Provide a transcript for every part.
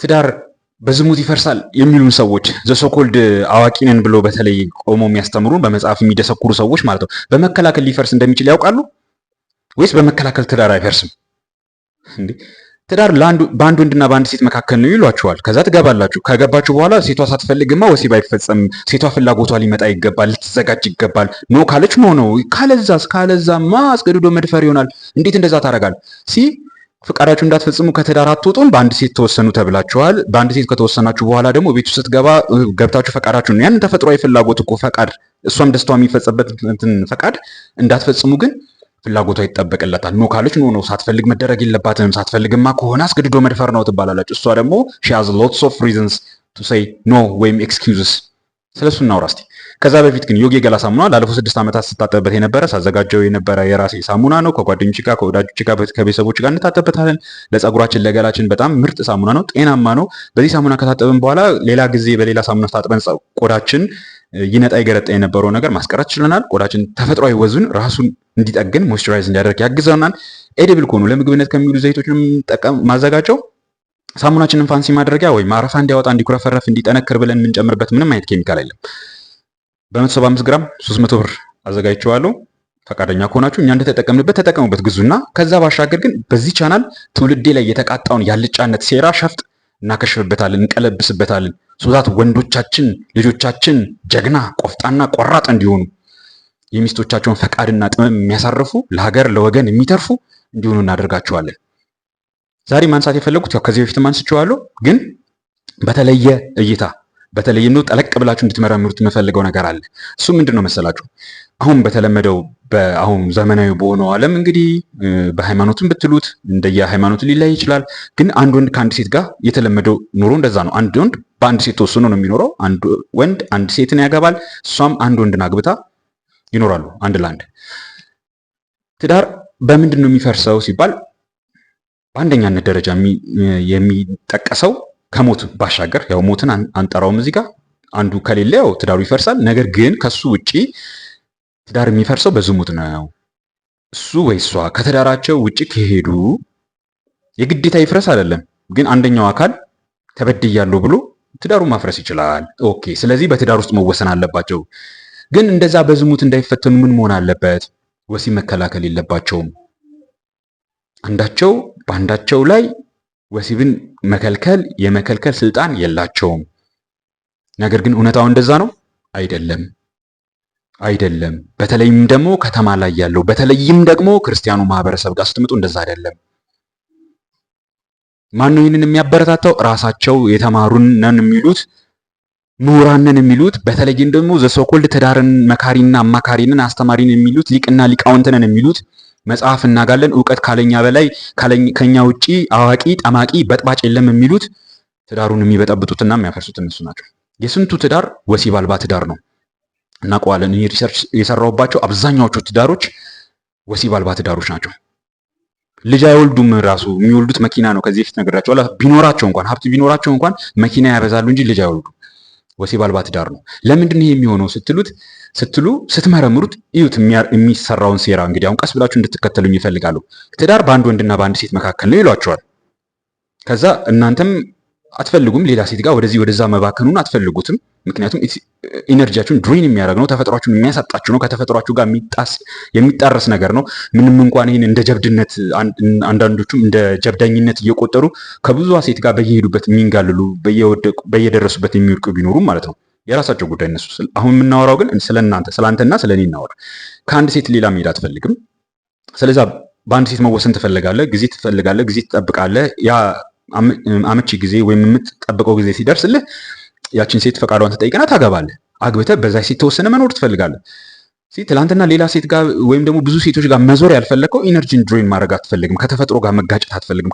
ትዳር በዝሙት ይፈርሳል የሚሉን ሰዎች ዘሶኮልድ አዋቂ ነን ብሎ በተለይ ቆሞ የሚያስተምሩን በመጽሐፍ የሚደሰኩሩ ሰዎች ማለት ነው በመከላከል ሊፈርስ እንደሚችል ያውቃሉ ወይስ በመከላከል ትዳር አይፈርስም እንዴ? ትዳር በአንድ ወንድና በአንድ ሴት መካከል ነው ይሏችኋል። ከዛ ትገባላችሁ። ከገባችሁ በኋላ ሴቷ ሳትፈልግማ ወሲብ አይፈጸም። ሴቷ ፍላጎቷ ሊመጣ ይገባል፣ ልትዘጋጅ ይገባል። ኖ ካለች ኖ ነው። ካለዛማ አስገድዶ መድፈር ይሆናል። እንዴት እንደዛ ታደርጋል? ፍቃዳችሁ እንዳትፈጽሙ ከትዳር አትወጡም። በአንድ ሴት ተወሰኑ ተብላችኋል። በአንድ ሴት ከተወሰናችሁ በኋላ ደግሞ ቤቱ ስትገባ ገብታችሁ ፈቃዳችሁ ነው። ያንን ተፈጥሯዊ ፍላጎት እኮ ፈቃድ፣ እሷም ደስታዋ የሚፈጸበት ፈቃድ እንዳትፈጽሙ ግን ፍላጎቷ ይጠበቅለታል። ኖ ካለች ኖ ነው፣ ሳትፈልግ መደረግ የለባትም። ሳትፈልግማ ከሆነ አስገድዶ መድፈር ነው ትባላለች። እሷ ደግሞ she has lots of reasons to say no ወይም excuses። ስለሱ እናውራ እስቲ። ከዛ በፊት ግን ዮጊ የገላ ሳሙና ላለፉት 6 ዓመታት ስታጠብበት የነበረ ሳዘጋጀው የነበረ የራሴ ሳሙና ነው። ከጓደኞች ጋር ከወዳጆች ጋር ከቤተሰቦች ጋር እንታጠብበታለን። ለፀጉራችን ለገላችን በጣም ምርጥ ሳሙና ነው፣ ጤናማ ነው። በዚህ ሳሙና ከታጠብን በኋላ ሌላ ጊዜ በሌላ ሳሙና ታጥበን ቆዳችን ይነጣ ይገረጣ የነበረው ነገር ማስቀረት ችለናል። ቆዳችን ተፈጥሯዊ ወዙን ራሱን እንዲጠግን ሞይስቸራይዝ እንዲያደርግ ያግዘናል። ኤዲብል ከሆኑ ለምግብነት ከሚውሉ ዘይቶችን ማዘጋጀው ሳሙናችንን ፋንሲ ማድረጊያ ወይም አረፋ እንዲያወጣ እንዲኩረፈረፍ እንዲጠነክር ብለን የምንጨምርበት ምንም አይነት ኬሚካል የለም። በ175 ግራም 300 ብር አዘጋጅቼዋለሁ። ፈቃደኛ ከሆናችሁ እኛ እንደተጠቀምንበት ተጠቀሙበት፣ ግዙና ከዛ ባሻገር ግን በዚህ ቻናል ትውልዴ ላይ የተቃጣውን ያልጫነት ሴራ ሸፍጥ እናከሽፍበታለን፣ እንቀለብስበታለን። ሶዛት ወንዶቻችን ልጆቻችን ጀግና ቆፍጣና ቆራጥ እንዲሆኑ የሚስቶቻቸውን ፈቃድና ጥመም የሚያሳርፉ ለሀገር ለወገን የሚተርፉ እንዲሆኑ እናደርጋቸዋለን። ዛሬ ማንሳት የፈለጉት ያው ከዚህ በፊት አንስቼዋለሁ፣ ግን በተለየ እይታ በተለይም ነው ጠለቅ ብላችሁ እንድትመረምሩት የምፈልገው ነገር አለ። እሱ ምንድነው መሰላችሁ? አሁን በተለመደው አሁን ዘመናዊ በሆነው ዓለም እንግዲህ በሃይማኖትም ብትሉት እንደየ ሃይማኖቱ ሊለያይ ይችላል። ግን አንድ ወንድ ከአንድ ሴት ጋር የተለመደው ኑሮ እንደዛ ነው። አንድ ወንድ በአንድ ሴት ተወስኖ ነው የሚኖረው። አንድ ወንድ አንድ ሴትን ያገባል፣ እሷም አንድ ወንድን አግብታ ይኖራሉ አንድ ለአንድ። ትዳር በምንድን ነው የሚፈርሰው ሲባል በአንደኛነት ደረጃ የሚጠቀሰው ከሞት ባሻገር ያው ሞትን አንጠራውም እዚህ ጋር አንዱ ከሌለ ያው ትዳሩ ይፈርሳል። ነገር ግን ከሱ ውጪ ትዳር የሚፈርሰው በዝሙት ነው። እሱ ወይ እሷ ከትዳራቸው ውጪ ከሄዱ የግዴታ ይፍረስ አይደለም፣ ግን አንደኛው አካል ተበድያለሁ ብሎ ትዳሩ ማፍረስ ይችላል። ኦኬ፣ ስለዚህ በትዳር ውስጥ መወሰን አለባቸው። ግን እንደዛ በዝሙት እንዳይፈተኑ ምን መሆን አለበት? ወሲብ መከላከል የለባቸውም። አንዳቸው በአንዳቸው ላይ ወሲብን የመከልከል ስልጣን የላቸውም። ነገር ግን እውነታው እንደዛ ነው አይደለም። በተለይም ደግሞ ከተማ ላይ ያለው በተለይም ደግሞ ክርስቲያኑ ማህበረሰብ ጋር ስትመጡ እንደዛ አይደለም። ማነው ይህንን የሚያበረታታው? ራሳቸው የተማሩን ነን የሚሉት ምሁራን ነን የሚሉት በተለይም ደግሞ ዘሶኮልድ ትዳርን መካሪና አማካሪንን አስተማሪን የሚሉት ሊቅና ሊቃውንት ነን የሚሉት መጽሐፍ እናጋለን እውቀት ካለኛ በላይ ከኛ ውጪ አዋቂ ጠማቂ በጥባጭ የለም የሚሉት ትዳሩን የሚበጠብጡትና የሚያፈርሱት እነሱ ናቸው። የስንቱ ትዳር ወሲብ አልባ ትዳር ነው እናውቀዋለን። እኔ ሪሰርች የሰራሁባቸው አብዛኛዎቹ ትዳሮች ወሲብ አልባ ትዳሮች ናቸው። ልጅ አይወልዱም። ራሱ የሚወልዱት መኪና ነው። ከዚህ በፊት ነግራቸዋለሁ። ሀብት ቢኖራቸው እንኳን መኪና ያበዛሉ እንጂ ልጅ አይወልዱም። ወሲብ አልባ ትዳር ነው። ለምንድን ነው የሚሆነው ስትመረምሩት እዩት የሚሰራውን ሴራ። እንግዲህ አሁን ቀስ ብላችሁ እንድትከተሉኝ ይፈልጋሉ። ትዳር በአንድ ወንድና በአንድ ሴት መካከል ነው ይሏቸዋል። ከዛ እናንተም አትፈልጉም፣ ሌላ ሴት ጋር ወደዛ መባከኑን አትፈልጉትም። ምክንያቱም ኢነርጂያችሁን ድሬን የሚያደርግ ነው፣ ተፈጥሯችሁን የሚያሳጣችሁ ነው፣ ከተፈጥሯችሁ ጋር የሚጣረስ ነገር ነው። ምንም እንኳን ይህን እንደ ጀብድነት አንዳንዶቹም እንደ ጀብዳኝነት እየቆጠሩ ከብዙ ሴት ጋር በየሄዱበት የሚንጋልሉ በየደረሱበት የሚወድቁ ቢኖሩም ማለት ነው የራሳቸው ጉዳይ እነሱ። አሁን የምናወራው ግን ስለአንተና ስለኔ እናወራ። ከአንድ ሴት ሌላ መሄድ አትፈልግም። ስለዛ በአንድ ሴት መወሰን ትፈልጋለህ፣ ጊዜ ትጠብቃለህ። ያ አመቺ ጊዜ ወይም የምትጠብቀው ጊዜ ሲደርስልህ ያችን ሴት ፈቃዷን ትጠይቅና ታገባለህ። አግብተህ በዛ ሴት ተወሰነ መኖር ትፈልጋለህ። ትላንትና ሌላ ሴት ጋር ወይም ደግሞ ብዙ ሴቶች ጋር መዞር ያልፈለከው ኢነርጂን ድሬን ማድረግ አትፈልግም። ከተፈጥሮ ጋር መጋጨት አትፈልግም።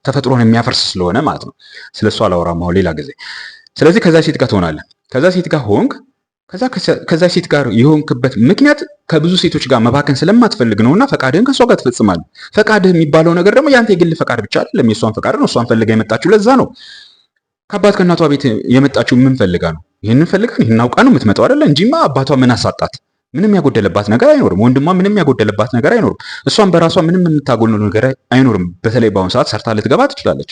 ተፈጥሮን የሚያፈርስ ስለሆነ ማለት ነው። ስለሱ አላወራም አሁን ሌላ ጊዜ። ስለዚህ ከዛ ሴት ጋር ትሆናለህ። ከዛ ሴት ጋር ሆንክ። ከዛ ሴት ጋር የሆንክበት ምክንያት ከብዙ ሴቶች ጋር መባከን ስለማትፈልግ ነውና ፈቃድህን ከሷ ጋር ትፈጽማለህ። ፈቃድህ የሚባለው ነገር ደግሞ ያንተ የግል ፈቃድ ብቻ አይደለም፣ የሷን ፈቃድ ነው። እሷን ፈልጋ የመጣችው ለዛ ነው። ከአባት ከእናቷ ቤት የመጣችው ምን ፈልጋ ነው? ይህንን ፈልጋ ይህን አውቃ ነው የምትመጣው አይደለ? እንጂማ አባቷ ምን አሳጣት? ምንም ያጎደለባት ነገር አይኖርም። ወንድሟ ምንም ያጎደለባት ነገር አይኖርም። እሷን በራሷ ምንም የምታጎለው ነገር አይኖርም። በተለይ በአሁኑ ሰዓት ሰርታ ልትገባ ትችላለች።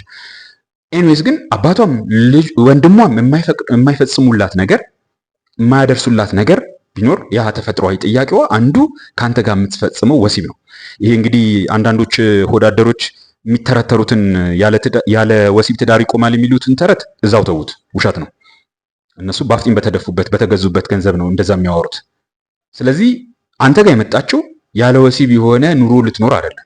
ኤኒዌይስ ግን አባቷም ወንድሟም የማይፈጽሙላት ነገር የማያደርሱላት ነገር ቢኖር ያ ተፈጥሯዊ ጥያቄዋ አንዱ ከአንተ ጋር የምትፈጽመው ወሲብ ነው። ይሄ እንግዲህ አንዳንዶች ሆዳደሮች የሚተረተሩትን ያለ ወሲብ ትዳር ይቆማል የሚሉትን ተረት እዛው ተዉት፣ ውሸት ነው። እነሱ ባፍጢም በተደፉበት በተገዙበት ገንዘብ ነው እንደዛ የሚያወሩት። ስለዚህ አንተ ጋር የመጣችው ያለ ወሲብ የሆነ ኑሮ ልትኖር አይደለም።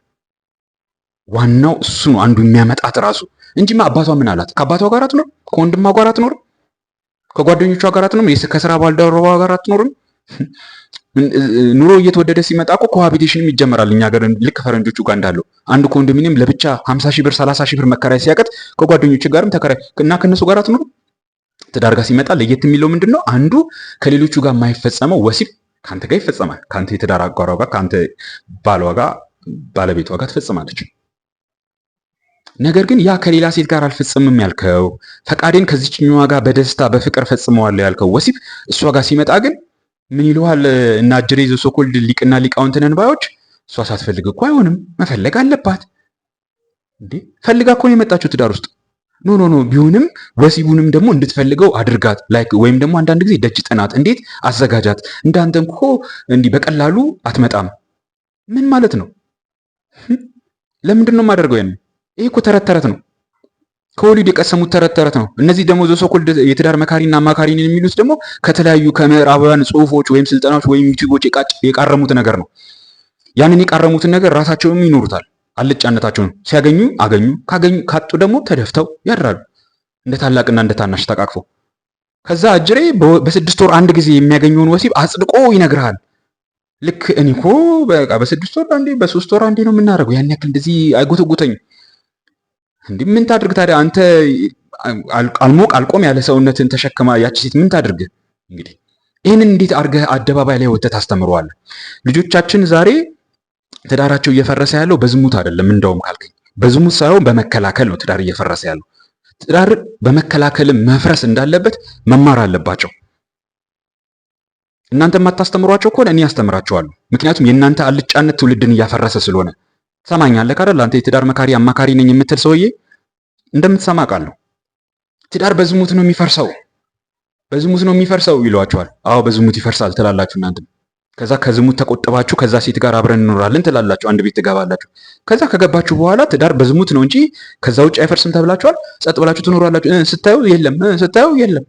ዋናው እሱ ነው አንዱ የሚያመጣት ራሱ እንጂማ አባቷ ምን አላት? ከአባቷ ጋር አትኖር፣ ከወንድሟ ጋር አትኖር፣ ከጓደኞቿ ጋር አትኖር፣ ከስራ ባልደረባ ጋር አትኖርም። ኑሮ እየተወደደ ሲመጣ እኮ ኮሃቢቴሽንም ይጀመራል። እኛ ሀገር ልክ ፈረንጆቹ ጋር እንዳለው አንድ ኮንዶሚኒየም ለብቻ 50 ሺህ ብር 30 ሺህ ብር መከራይ ሲያቀት ከጓደኞች ጋርም ተከራይ እና ከነሱ ጋር አትኖር። ትዳር ጋር ሲመጣ ለየት የሚለው ምንድነው? አንዱ ከሌሎቹ ጋር የማይፈጸመው ወሲብ ካንተ ጋር ይፈጸማል። ካንተ የትዳር አጋሯ ጋር፣ ካንተ ባሏ ጋር፣ ባለቤቷ ጋር ትፈጽማለች። ነገር ግን ያ ከሌላ ሴት ጋር አልፈጽምም ያልከው ፈቃዴን ከዚችኛዋ ጋር በደስታ በፍቅር ፈጽመዋለሁ ያልከው ወሲብ እሷ ጋር ሲመጣ ግን ምን ይለዋል? እና አጅሬ ዘሶኮልድ ሊቅና ሊቃውንት ነን ባዮች እሷ ሳትፈልግ እኮ አይሆንም፣ መፈለግ አለባት እንዴ። ፈልጋ እኮ ነው የመጣችው ትዳር ውስጥ። ኖ ቢሆንም ወሲቡንም ደግሞ እንድትፈልገው አድርጋት። ላይክ ወይም ደግሞ አንዳንድ ጊዜ ደጅ ጥናት፣ እንዴት አዘጋጃት። እንዳንተ እኮ እንዲህ በቀላሉ አትመጣም። ምን ማለት ነው? ለምንድን ነው የማደርገው? ይሄ እኮ ተረት ተረት ነው። ከወሊድ የቀሰሙት ተረት ተረት ነው። እነዚህ ደግሞ ዘሶኮልድ የትዳር መካሪና አማካሪ ነን የሚሉት ደግሞ ከተለያዩ ከምዕራባውያን ጽሁፎች ወይም ስልጠናዎች ወይም ዩቲዩቦች የቃረሙት ነገር ነው። ያንን የቃረሙትን ነገር ራሳቸውም ይኖሩታል። አልጫነታቸውን ሲያገኙ አገኙ፣ ካጡ ደግሞ ተደፍተው ያድራሉ እንደ ታላቅና እንደ ታናሽ ተቃቅፈው። ከዛ አጅሬ በ6 ወር አንድ ጊዜ የሚያገኘውን ወሲብ አጽድቆ ይነግርሃል። ልክ እኔ እኮ በቃ በ6 ወር አንዴ በ3 ወር አንዴ ነው የምናደርገው፣ ያን ያክል እንደዚህ አይጎተጉተኝ እንዴ። ምን ታድርግ ታዲያ አንተ? አልሞቅ አልቆም ያለ ሰውነትን ተሸክማ ያቺ ሴት ምን ታድርግ? እንግዲህ ይህንን እንዴት አድርገህ አደባባይ ላይ ወጥተህ ታስተምረዋለህ? ልጆቻችን ዛሬ ትዳራቸው እየፈረሰ ያለው በዝሙት አይደለም። እንደውም ካልከኝ በዝሙት ሳይሆን በመከላከል ነው ትዳር እየፈረሰ ያለው። ትዳር በመከላከልም መፍረስ እንዳለበት መማር አለባቸው። እናንተ የማታስተምሯቸው ከሆነ እኔ ያስተምራቸዋለሁ። ምክንያቱም የእናንተ አልጫነት ትውልድን እያፈረሰ ስለሆነ። ሰማኛለህ አይደል? አንተ የትዳር መካሪ አማካሪ ነኝ የምትል ሰውዬ እንደምትሰማ ቃለሁ። ትዳር በዝሙት ነው የሚፈርሰው፣ በዝሙት ነው የሚፈርሰው ይሏቸዋል። አዎ በዝሙት ይፈርሳል ትላላችሁ እናንተም። ከዛ ከዝሙት ተቆጥባችሁ ከዛ ሴት ጋር አብረን እንኖራለን ትላላችሁ። አንድ ቤት ትገባላችሁ። ከዛ ከገባችሁ በኋላ ትዳር በዝሙት ነው እንጂ ከዛ ውጭ አይፈርስም ተብላችኋል። ጸጥ ብላችሁ ትኖራላችሁ። ስታዩ የለም፣ ስታዩ የለም።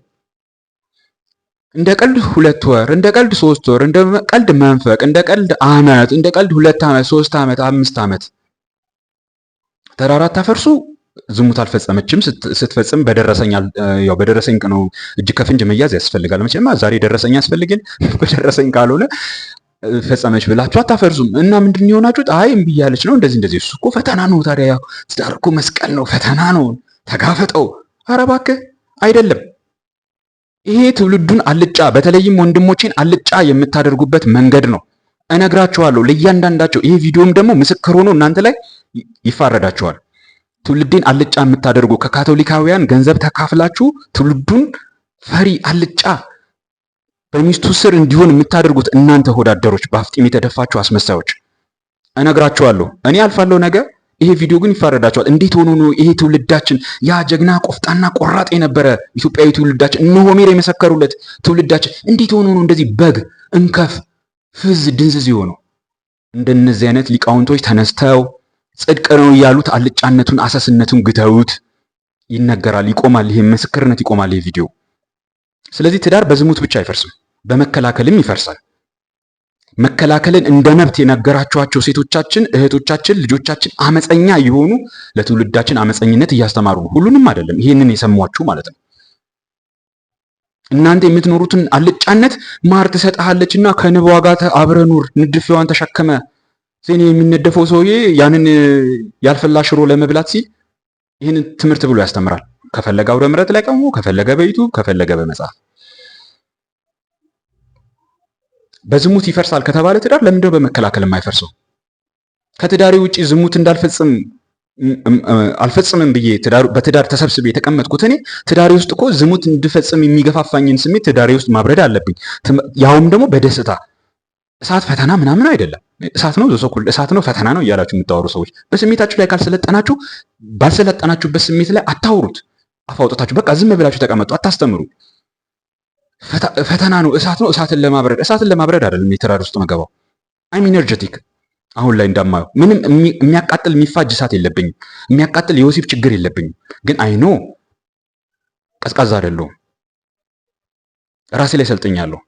እንደ ቀልድ 2 ወር፣ እንደ ቀልድ 3 ወር፣ እንደ ቀልድ መንፈቅ፣ እንደ ቀልድ ዓመት፣ እንደ ቀልድ 2 ዓመት፣ 3 ዓመት፣ 5 ዓመት ትዳር አታፈርሱ። ዝሙት አልፈጸመችም። ስትፈጽም በደረሰኝ ነው እጅ ከፍንጅ መያዝ ያስፈልጋል። መቼም ዛሬ ደረሰኝ ያስፈልግን። በደረሰኝ ካልሆነ ፈጸመች ብላችሁ አታፈርሱም። እና ምንድን ነው የሆናችሁት? አይ እምቢ እያለች ነው እንደዚህ። እሱ እኮ ፈተና ነው። ታዲያ ትዳር እኮ መስቀል ነው፣ ፈተና ነው፣ ተጋፈጠው። ኧረ እባክህ አይደለም። ይሄ ትውልዱን አልጫ፣ በተለይም ወንድሞቼን አልጫ የምታደርጉበት መንገድ ነው። እነግራችኋለሁ ለእያንዳንዳቸው። ይሄ ቪዲዮም ደግሞ ምስክር ሆኖ እናንተ ላይ ይፋረዳችኋል። ትውልዴን አልጫ የምታደርጉ ከካቶሊካውያን ገንዘብ ተካፍላችሁ ትውልዱን ፈሪ አልጫ በሚስቱ ስር እንዲሆን የምታደርጉት እናንተ ሆዳደሮች፣ በአፍጢም የተደፋችሁ አስመሳዮች እነግራችኋለሁ። እኔ አልፋለሁ ነገ። ይሄ ቪዲዮ ግን ይፋረዳችኋል። እንዴት ሆኖ ነው ይሄ ትውልዳችን፣ ያ ጀግና ቆፍጣና ቆራጥ የነበረ ኢትዮጵያዊ ትውልዳችን፣ እነ ሆሜር የመሰከሩለት ትውልዳችን እንዴት ሆኖ ነው እንደዚህ በግ እንከፍ ፍዝ ድንዝዝ የሆነው? እንደነዚህ አይነት ሊቃውንቶች ተነስተው ጽድቅ ነው እያሉት አልጫነቱን አሰስነቱን ግተውት ይነገራል፣ ይቆማል። ይሄ ምስክርነት ይቆማል ይሄ ቪዲዮ። ስለዚህ ትዳር በዝሙት ብቻ አይፈርስም፣ በመከላከልም ይፈርሳል። መከላከልን እንደ መብት የነገራችኋቸው ሴቶቻችን፣ እህቶቻችን፣ ልጆቻችን አመፀኛ የሆኑ ለትውልዳችን አመፀኝነት እያስተማሩ ነው። ሁሉንም አይደለም፣ ይሄንን የሰሟችሁ ማለት ነው። እናንተ የምትኖሩትን አልጫነት ማር ትሰጥሃለችና ከንቧ ጋር አብረህ ኑር፣ ንድፊዋን ተሸከመ። ዜኔ የሚነደፈው ሰውዬ ያንን ያልፈላ ሽሮ ለመብላት ሲል ይህንን ትምህርት ብሎ ያስተምራል። ከፈለገ አውደ ምሕረት ላይ ቀሙ፣ ከፈለገ በዩቱብ፣ ከፈለገ በመጽሐፍ። በዝሙት ይፈርሳል ከተባለ ትዳር ለምንድነው በመከላከል የማይፈርሰው? ከትዳሬ ውጪ ዝሙት እንዳልፈጽም አልፈጽምም ብዬ በትዳር ተሰብስቤ የተቀመጥኩት እኔ ትዳሬ ውስጥ እኮ ዝሙት እንድፈጽም የሚገፋፋኝን ስሜት ትዳሬ ውስጥ ማብረድ አለብኝ። ያውም ደግሞ በደስታ። እሳት ፈተና ምናምን አይደለም። እሳት ነው ዘሶኩል እሳት ነው ፈተና ነው እያላችሁ የምታወሩ ሰዎች በስሜታችሁ ላይ ካልሰለጠናችሁ፣ ባልሰለጠናችሁበት ስሜት ላይ አታውሩት። አፍ አውጥታችሁ በቃ ዝም ብላችሁ ተቀመጡ፣ አታስተምሩ። ፈተና ነው፣ እሳት ነው። እሳትን ለማብረድ አይደለም የትዳር ውስጥ መገባው። አይም ኢነርጀቲክ አሁን ላይ እንደማየው ምንም የሚያቃጥል የሚፋጅ እሳት የለብኝም። የሚያቃጥል የወሲብ ችግር የለብኝም። ግን አይኖ ቀዝቃዛ አይደለሁም። ራሴ ላይ ሰልጥኛለሁ።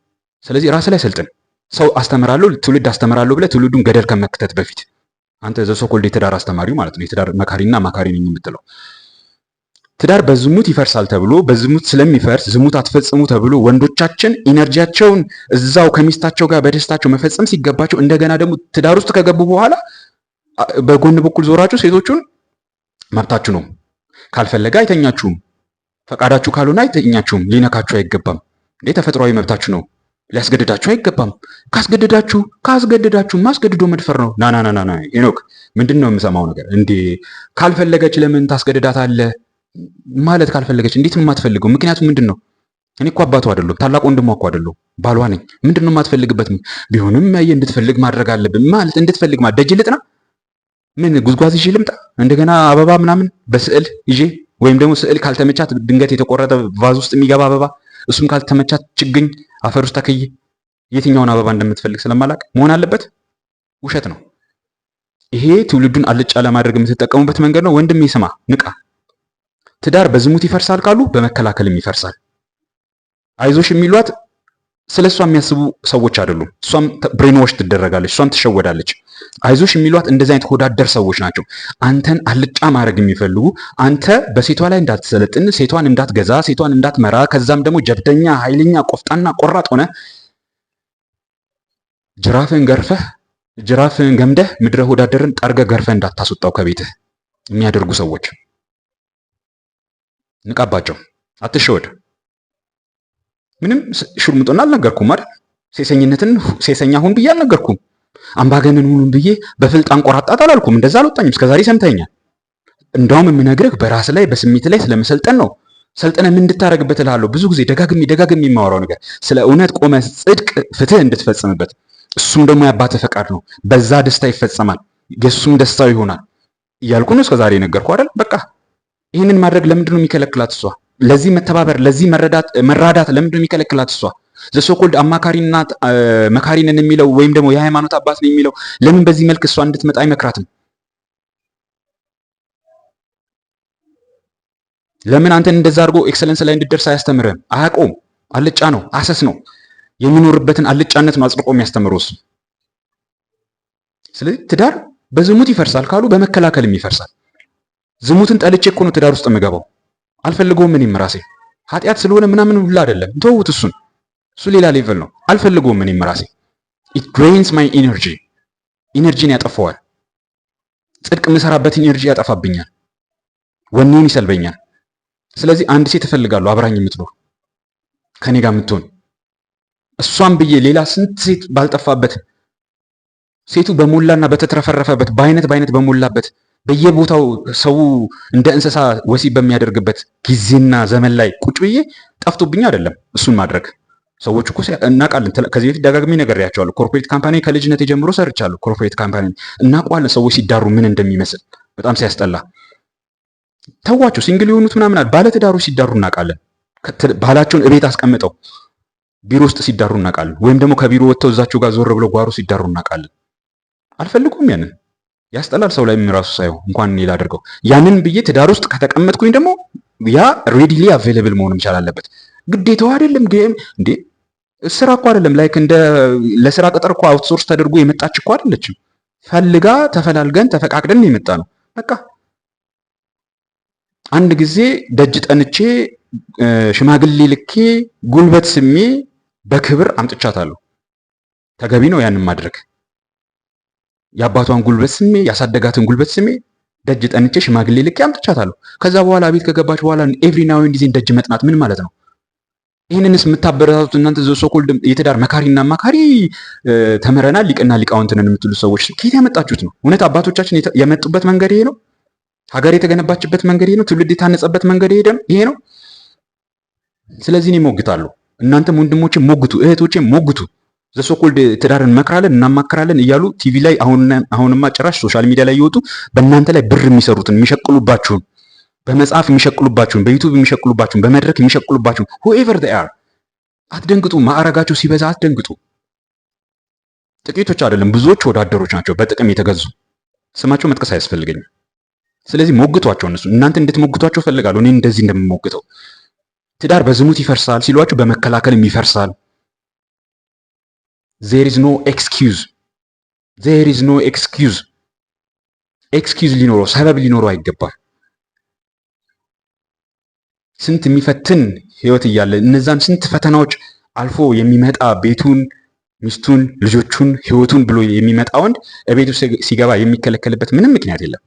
ስለዚህ ራሴ ላይ ሰልጥን። ሰው አስተምራለሁ፣ ትውልድ አስተምራለሁ ብለህ ትውልዱን ገደል ከመክተት በፊት አንተ ዘሶኮልድ የትዳር አስተማሪው ማለት ነው፣ የትዳር መካሪና አማካሪ ነኝ የምትለው ትዳር በዝሙት ይፈርሳል ተብሎ በዝሙት ስለሚፈርስ ዝሙት አትፈጽሙ ተብሎ ወንዶቻችን ኢነርጂያቸውን እዛው ከሚስታቸው ጋር በደስታቸው መፈጸም ሲገባቸው እንደገና ደግሞ ትዳር ውስጥ ከገቡ በኋላ በጎን በኩል ዞራችሁ ሴቶቹን መብታችሁ ነው፣ ካልፈለገ አይተኛችሁም፣ ፈቃዳችሁ ካልሆነ አይተኛችሁም፣ ሊነካችሁ አይገባም፣ ተፈጥሯዊ መብታችሁ ነው፣ ሊያስገድዳችሁ አይገባም። ካስገድዳችሁ ማስገድዶ መድፈር ነው። ና ሄኖክ ምንድን ነው የምሰማው ነገር እንዴ? ካልፈለገች ለምን ታስገድዳታለህ? ማለት ካልፈለገች እንዴት ነው የማትፈልገው? ምክንያቱም ምንድን ነው? እኔ እኮ አባቱ አይደለሁም፣ ታላቅ ወንድሟ እኮ አይደለሁም፣ ባሏ ነኝ። ምንድን ነው የማትፈልግበት? ቢሆንም እንድትፈልግ ማድረግ አለብን። ማለት እንድትፈልግ ማለት ደጅ ልጥና? ምን ጉዝጓዝ ይዤ ልምጣ? እንደገና አበባ ምናምን በስዕል ይዤ ወይም ደግሞ ስዕል ካልተመቻት ድንገት የተቆረጠ ቫዝ ውስጥ የሚገባ አበባ፣ እሱም ካልተመቻት ችግኝ አፈር ውስጥ ተክዬ የትኛውን አበባ እንደምትፈልግ ስለማላቅ መሆን አለበት? ውሸት ነው ይሄ። ትውልዱን አልጫ ለማድረግ የምትጠቀሙበት መንገድ ነው። ወንድሜ ስማ፣ ንቃ። ትዳር በዝሙት ይፈርሳል ካሉ በመከላከልም ይፈርሳል። አይዞሽ የሚሏት ስለሷ የሚያስቡ ሰዎች አይደሉም። እሷም ብሬንዎሽ ትደረጋለች፣ እሷም ትሸወዳለች። አይዞሽ የሚሏት እንደዚህ አይነት ሆዳደር ሰዎች ናቸው። አንተን አልጫ ማድረግ የሚፈልጉ አንተ በሴቷ ላይ እንዳትሰለጥን፣ ሴቷን እንዳትገዛ፣ ሴቷን እንዳትመራ፣ ከዛም ደግሞ ጀብደኛ፣ ኃይለኛ፣ ቆፍጣና፣ ቆራጥ ሆነ ጅራፍን ገምደህ ምድረ ሆዳደርን ጠርገህ ገርፈህ እንዳታስወጣው ከቤትህ የሚያደርጉ ሰዎች ንቃባቸው፣ አትሸወድ። ምንም ሽርሙጥና አልነገርኩም አይደል? ሴሰኝነትን ሴሰኛ ሁን ብዬ አልነገርኩም። አምባገነን ሁን ብዬ በፍልጥ አንቆራጣት አላልኩም። እንደዛ አልወጣኝም። እስከዛሬ ሰምተኛል። እንዳውም የምነግርህ በራስ ላይ በስሜት ላይ ስለመሰልጠን ነው። ሰልጠነ ምን እንድታረግበት እልሃለሁ። ብዙ ጊዜ ደጋግሜ የማወራው ነገር ስለ እውነት ቆመ ጽድቅ፣ ፍትህ እንድትፈጽምበት። እሱም ደግሞ ያባተ ፈቃድ ነው። በዛ ደስታ ይፈጸማል፣ የሱም ደስታው ይሆናል እያልኩ ነው እስከዛሬ የነገርኩህ አይደል? በቃ ይህንን ማድረግ ለምንድን ነው የሚከለክላት እሷ? ለዚህ መተባበር፣ ለዚህ መራዳት ለምንድን ነው የሚከለክላት እሷ? ዘሶኮልድ አማካሪና መካሪ ነን የሚለው ወይም ደግሞ የሃይማኖት አባት ነው የሚለው ለምን በዚህ መልክ እሷ እንድትመጣ አይመክራትም? ለምን አንተን እንደዛ አድርጎ ኤክሰለንስ ላይ እንድትደርስ አያስተምርህም? አያውቀውም። አልጫ ነው፣ አሰስ ነው። የሚኖርበትን አልጫነት ነው አጽድቆ የሚያስተምረው እሱ። ስለዚህ ትዳር በዝሙት ይፈርሳል ካሉ በመከላከልም ይፈርሳል። ዝሙትን ጠልቼ እኮ ነው ትዳር ውስጥ የምገባው። አልፈልገውም። እኔም ራሴ ኃጢአት ስለሆነ ምናምን ሁሉ አይደለም። ተውት፣ እሱ ሌላ ሌቭል ነው። አልፈልገውም። እኔም ራሴ it drains my energy ኢነርጂን ያጠፋዋል። ጽድቅ የምሰራበትን ኢነርጂ ያጠፋብኛል፣ ወኔን ይሰልበኛል። ስለዚህ አንድ ሴት እፈልጋለሁ አብራኝ የምትኖር ከኔ ጋር የምትሆን እሷን ብዬ ሌላ ስንት ሴት ባልጠፋበት፣ ሴቱ በሞላና በተትረፈረፈበት በአይነት በሞላበት በየቦታው ሰው እንደ እንስሳ ወሲብ በሚያደርግበት ጊዜና ዘመን ላይ ቁጭ ብዬ ጠፍቶብኝ አይደለም እሱን ማድረግ። ሰዎች እኮ እናውቃለን። ከዚህ በፊት ደጋግሜ ነግሬያቸዋለሁ። ኮርፖሬት ካምፓኒ ከልጅነት ጀምሮ ሰርቻለሁ። ኮርፖሬት ካምፓኒ እናውቀዋለን፣ ሰዎች ሲዳሩ ምን እንደሚመስል በጣም ሲያስጠላ። ተዋቸው፣ ሲንግል የሆኑት ምናምን ባለትዳሮች ሲዳሩ እናውቃለን። ባላቸውን እቤት አስቀምጠው ቢሮ ውስጥ ሲዳሩ እናውቃለን። ወይም ደግሞ ከቢሮ ወጥተው እዛቸው ጋር ዞር ብለው ጓሮ ሲዳሩ እናውቃለን። አልፈልጉም። ያንን ያስጠላል። ሰው ላይ ራሱ ሳይሆን እንኳን እኔ ላደርገው ያንን ብዬ ትዳር ውስጥ ከተቀመጥኩኝ ደግሞ ያ ሬዲሊ አቬይለብል መሆን መቻል አለበት። ግዴታው አይደለም እንዴ? ስራ እኮ አይደለም። ላይክ እንደ ለስራ ቅጥር እኮ አውትሶርስ ተደርጎ የመጣች እኮ አይደለችም። ፈልጋ ተፈላልገን ተፈቃቅደን የመጣ ነው። በቃ አንድ ጊዜ ደጅ ጠንቼ ሽማግሌ ልኬ ጉልበት ስሜ በክብር አምጥቻታለሁ። ተገቢ ነው ያንን ማድረግ። የአባቷን ጉልበት ስሜ ያሳደጋትን ጉልበት ስሜ ደጅ ጠንቼ ሽማግሌ ልኬ አምጥቻታለሁ። ከዛ በኋላ ቤት ከገባች በኋላ ኤቭሪ ናው ኤንድ ዜን ደጅ መጥናት ምን ማለት ነው? ይህንንስ የምታበረታቱት እናንተ ዘሶኮልድ የትዳር መካሪና አማካሪ ተምረናል ሊቅና ሊቃውንትን የምትሉ ሰዎች ከየት ያመጣችሁት ነው? እውነት አባቶቻችን የመጡበት መንገድ ይሄ ነው? ሀገር የተገነባችበት መንገድ ይሄ ነው? ትውልድ የታነጸበት መንገድ ይሄ ነው? ስለዚህ እኔ ሞግታለሁ። እናንተም ወንድሞቼ ሞግቱ፣ እህቶቼ ሞግቱ። ዘሶኮልድ ትዳርን እንመክራለን እናማክራለን እያሉ ቲቪ ላይ አሁንማ ጭራሽ ሶሻል ሚዲያ ላይ እየወጡ በእናንተ ላይ ብር የሚሰሩትን የሚሸቅሉባችሁን በመጽሐፍ የሚሸቅሉባችሁን፣ በዩቲዩብ የሚሸቅሉባችሁን፣ በመድረክ የሚሸቅሉባችሁን whoever they are አትደንግጡ። ማዕረጋቸው ሲበዛ አትደንግጡ። ጥቂቶች አይደለም ብዙዎች ወዳደሮች ናቸው በጥቅም የተገዙ። ስማቸው መጥቀስ አያስፈልገኝም። ስለዚህ ሞግቷቸው፣ እነሱ እናንተ እንድትሞግቷቸው ፈልጋለሁ። እኔ እንደዚህ እንደምሞግተው ትዳር በዝሙት ይፈርሳል ሲሏችሁ በመከላከልም ይፈርሳል። there is no excuse there is no excuse ኤክስኪውዝ ሊኖረው ሰበብ ሊኖረው አይገባም። ስንት የሚፈትን ህይወት እያለ እነዛን ስንት ፈተናዎች አልፎ የሚመጣ ቤቱን፣ ሚስቱን፣ ልጆቹን፣ ህይወቱን ብሎ የሚመጣ ወንድ እቤቱ ሲገባ የሚከለከልበት ምንም ምክንያት የለም።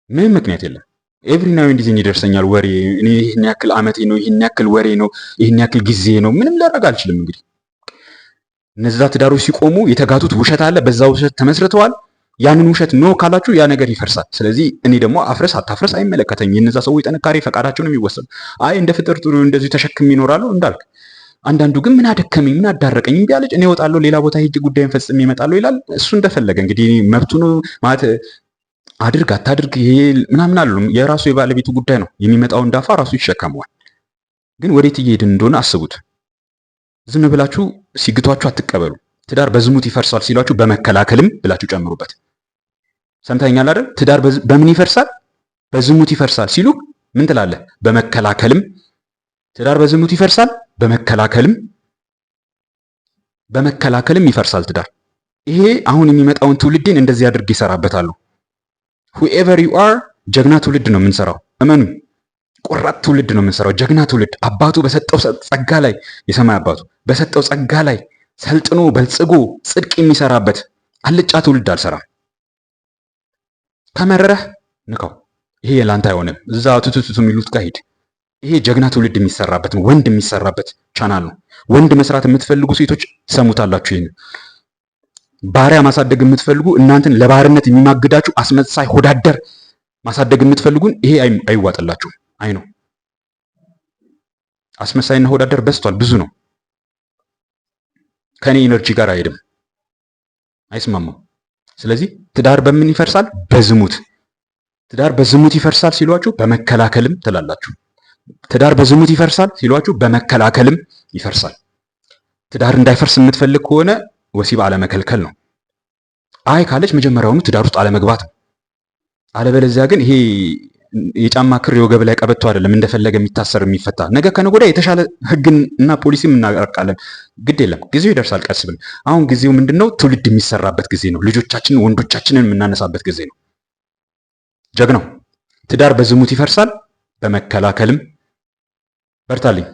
ምንም ምክንያት የለም። ኤቭሪ ናው ኤንድ ዜን ይደርሰኛል ወሬ፣ እኔ ይህን ያክል አመቴ ነው፣ ይህን ያክል ወሬ ነው፣ ይህን ያክል ጊዜ ነው፣ ምንም ላደርግ አልችልም። እንግዲህ እነዛ ትዳሮች ሲቆሙ የተጋቱት ውሸት አለ፣ በዛ ውሸት ተመስርተዋል። ያንን ውሸት ኖ ካላችሁ ያ ነገር ይፈርሳል። ስለዚህ እኔ ደግሞ አፍረስ አታፍረስ አይመለከተኝ። የነዛ ሰዎች ጥንካሬ ፈቃዳቸው ነው የሚወሰኑ። አይ እንደ ፍጥር ጥሩ እንደዚህ ተሸክም ይኖራሉ እንዳልክ። አንዳንዱ ግን ምን አደከመኝ ምን አዳረቀኝ እምቢ አለች እኔ እወጣለሁ ሌላ ቦታ ሄጄ ጉዳይን ፈጽሜ እመጣለሁ ይላል። እሱ እንደፈለገ እንግዲህ መብቱ ነው ማለት አድርግ አታድርግ ይሄ ምናምን አሉ። የራሱ የባለቤቱ ጉዳይ ነው። የሚመጣውን ዳፋ ራሱ ይሸከመዋል። ግን ወዴት እየሄድን እንደሆነ አስቡት። ዝም ብላችሁ ሲግቷችሁ አትቀበሉ። ትዳር በዝሙት ይፈርሳል ሲሏችሁ በመከላከልም ብላችሁ ጨምሩበት። ሰምተኛል አይደል? ትዳር በምን ይፈርሳል? በዝሙት ይፈርሳል ሲሉ ምን ትላለህ? በመከላከልም። ትዳር በዝሙት ይፈርሳል በመከላከልም ይፈርሳል ትዳር። ይሄ አሁን የሚመጣውን ትውልድን እንደዚህ አድርግ ይሰራበታሉ። whoever you are ጀግና ትውልድ ነው የምንሰራው። እመኑ፣ ቆራጥ ትውልድ ነው የምንሰራው። ጀግና ትውልድ አባቱ በሰጠው ጸጋ ላይ የሰማይ አባቱ በሰጠው ጸጋ ላይ ሰልጥኖ በልጽጎ ጽድቅ የሚሰራበት አልጫ ትውልድ አልሰራም። ከመረረህ ንካው። ይሄ ላንተ አይሆንም። እዛ ቱቱቱ የሚሉት ጋር ሂድ። ይሄ ጀግና ትውልድ የሚሰራበት ነው። ወንድ የሚሰራበት ቻናል ነው። ወንድ መስራት የምትፈልጉ ሴቶች ሰሙታላችሁ። ይሄን ባሪያ ማሳደግ የምትፈልጉ እናንተን ለባርነት የሚማግዳችሁ አስመሳይ ሆዳደር ማሳደግ የምትፈልጉን ይሄ አይዋጥላችሁም። አይ ነው አስመሳይና ሆዳደር በዝቷል፣ ብዙ ነው። ከኔ ኢነርጂ ጋር አይሄድም፣ አይስማማም። ስለዚህ ትዳር በምን ይፈርሳል? በዝሙት። ትዳር በዝሙት ይፈርሳል ሲሏችሁ በመከላከልም ትላላችሁ። ትዳር በዝሙት ይፈርሳል ሲሏችሁ በመከላከልም ይፈርሳል። ትዳር እንዳይፈርስ የምትፈልግ ከሆነ ወሲብ አለመከልከል ነው። አይ ካለች መጀመሪያውኑ ትዳር ውስጥ አለመግባት ነው። አለበለዚያ ግን ይሄ የጫማ ክር የወገብ ላይ ቀበቶ አይደለም እንደፈለገ የሚታሰር የሚፈታ። ነገ ከነገ ወዲያ የተሻለ ህግና ፖሊሲም እናቀርቃለን። ግድ የለም ጊዜው ይደርሳል ቀስ ብለን። አሁን ጊዜው ምንድነው? ትውልድ የሚሰራበት ጊዜ ነው። ልጆቻችንን ወንዶቻችንን የምናነሳበት ጊዜ ነው። ጀግናው ትዳር በዝሙት ይፈርሳል በመከላከልም። በርታልኝ።